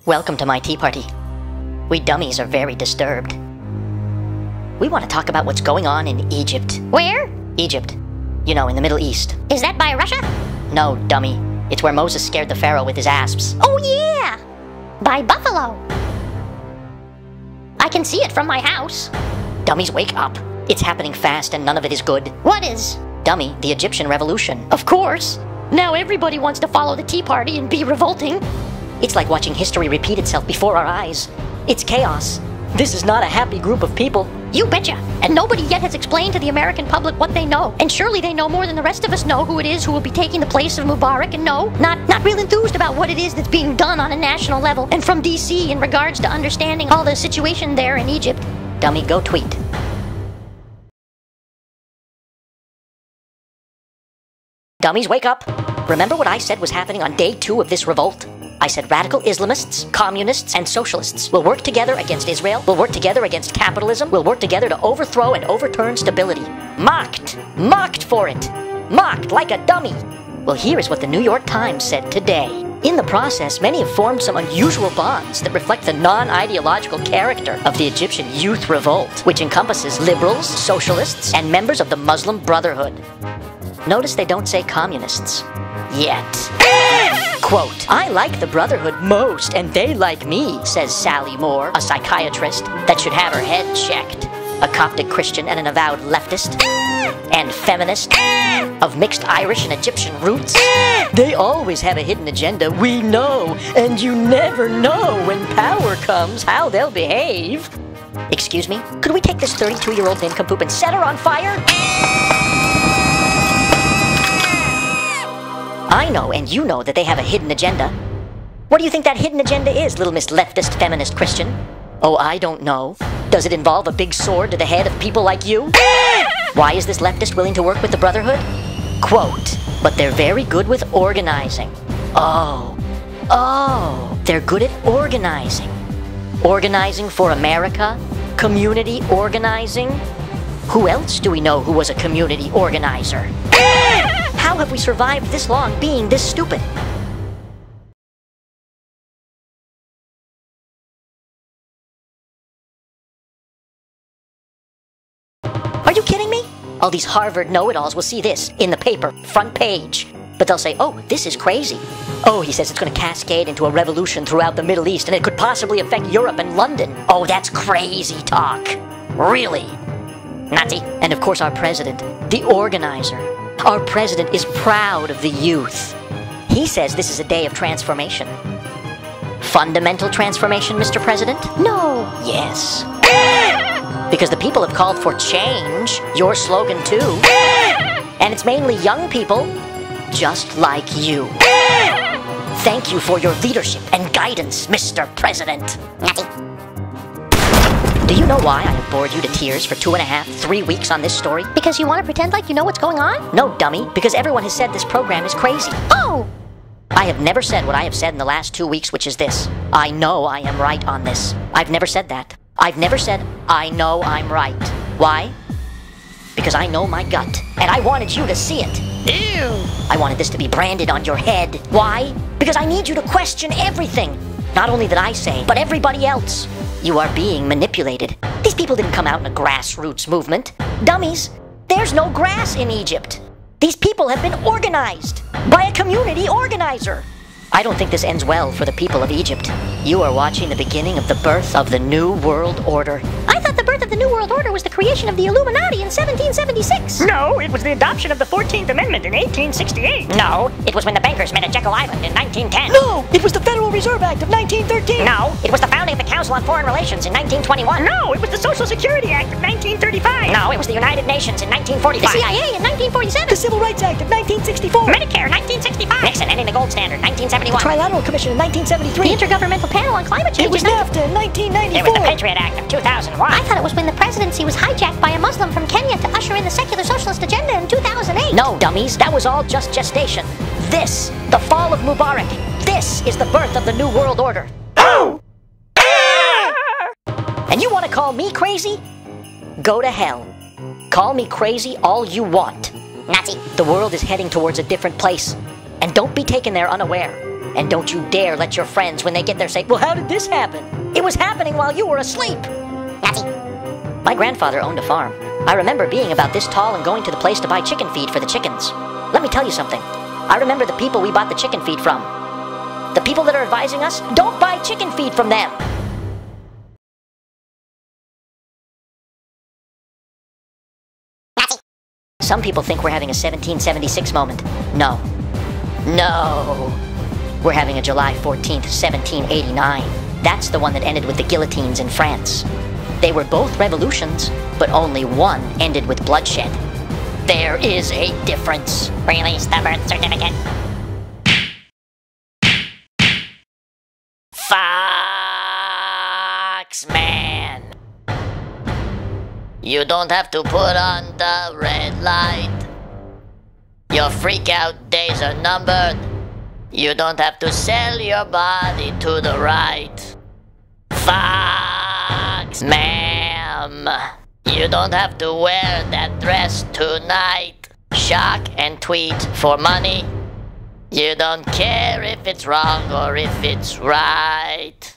Welcome to my tea party. We dummies are very disturbed. We want to talk about what's going on in Egypt. Where? Egypt. You know, in the Middle East. Is that by Russia? No, dummy. It's where Moses scared the Pharaoh with his asps. Oh yeah! By Buffalo. I can see it from my house. Dummies, wake up. It's happening fast and none of it is good. What is? Dummy, the Egyptian revolution. Of course. Now everybody wants to follow the Tea Party and be revolting. It's like watching history repeat itself before our eyes. It's chaos. This is not a happy group of people. You betcha. And nobody yet has explained to the American public what they know. And surely they know more than the rest of us know who it is who will be taking the place of Mubarak, and not real enthused about what it is that's being done on a national level and from DC in regards to understanding all the situation there in Egypt. Dummy, go tweet. Dummies, wake up. Remember what I said was happening on day 2 of this revolt? I said radical Islamists, communists, and socialists will work together against Israel, will work together against capitalism, will work together to overthrow and overturn stability. Mocked! Mocked for it! Mocked like a dummy! Well, here is what the New York Times said today. In the process, many have formed some unusual bonds that reflect the non-ideological character of the Egyptian youth revolt, which encompasses liberals, socialists, and members of the Muslim Brotherhood. Notice they don't say communists. Yet. Quote, I like the Brotherhood most, and they like me, says Sally Moore, a psychiatrist that should have her head checked. A Coptic Christian and an avowed leftist. And feminist. Of mixed Irish and Egyptian roots. They always have a hidden agenda, we know, and you never know when power comes how they'll behave. Excuse me, could we take this 32-year-old nincompoop and set her on fire? I know, and you know, that they have a hidden agenda. What do you think that hidden agenda is, little Miss Leftist Feminist Christian? Oh, I don't know. Does it involve a big sword to the head of people like you? Why is this leftist willing to work with the Brotherhood? Quote, but they're very good with organizing. Oh, they're good at organizing. Organizing for America? Community organizing? Who else do we know who was a community organizer? How have we survived this long being this stupid? Are you kidding me? All these Harvard know-it-alls will see this in the paper, front page. But they'll say, oh, this is crazy. Oh, he says it's going to cascade into a revolution throughout the Middle East and it could possibly affect Europe and London. Oh, that's crazy talk. Really? Nazi. And of course our president, the organizer. Our president is proud of the youth. He says this is a day of transformation. Fundamental transformation, Mr. President? No. Yes. Because the people have called for change, your slogan too. And it's mainly young people, just like you. Thank you for your leadership and guidance, Mr. President. Nazi. Do you know why I have bored you to tears for 2.5, 3 weeks on this story? Because you want to pretend like you know what's going on? No, dummy, because everyone has said this program is crazy. Oh! I have never said what I have said in the last 2 weeks, which is this. I know I am right on this. I've never said that. I've never said, I know I'm right. Why? Because I know my gut, and I wanted you to see it. Ew! I wanted this to be branded on your head. Why? Because I need you to question everything. Not only that I say, but everybody else. You are being manipulated. These people didn't come out in a grassroots movement. Dummies, there's no grass in Egypt. These people have been organized by a community organizer. I don't think this ends well for the people of Egypt. You are watching the beginning of the birth of the New World Order. I thought the birth of the New World Order was the creation of the Illuminati in 1776. No, it was the adoption of the 14th Amendment in 1868. No, it was when the bankers met at Jekyll Island in 1910. No, it was the Federal Reserve Act of 1913. No, it was the founding of the Council on Foreign Relations in 1921. No, it was the Social Security Act of 1935. No, it was the United Nations in 1945. The CIA in 1947. The Civil Rights Act of 1964. Medicare 1965. Nixon ending the gold standard 1971. The Trilateral Commission in 1973. The Intergovernmental Panel on Climate Change. It was NAFTA in 1994. It was the Patriot Act of 2001. I thought it was when the presidency was hijacked by a Muslim from Kenya to usher in the secular socialist agenda in 2008. No, dummies, that was all just gestation. This, the fall of Mubarak, this is the birth of the New World Order. Oh! And you want to call me crazy? Go to hell. Call me crazy all you want. Nazi. The world is heading towards a different place. And don't be taken there unaware. And don't you dare let your friends, when they get there, say, well, how did this happen? It was happening while you were asleep. Nazi. My grandfather owned a farm. I remember being about this tall and going to the place to buy chicken feed for the chickens. Let me tell you something. I remember the people we bought the chicken feed from. The people that are advising us, don't buy chicken feed from them. Nazi. Some people think we're having a 1776 moment. No. No. We're having a July 14th, 1789. That's the one that ended with the guillotines in France. They were both revolutions, but only one ended with bloodshed. There is a difference. Release the birth certificate. Foxman. You don't have to put on the red light. Your freak out days are numbered. You don't have to sell your body to the right. Fox, ma'am. You don't have to wear that dress tonight. Shock and tweet for money. You don't care if it's wrong or if it's right.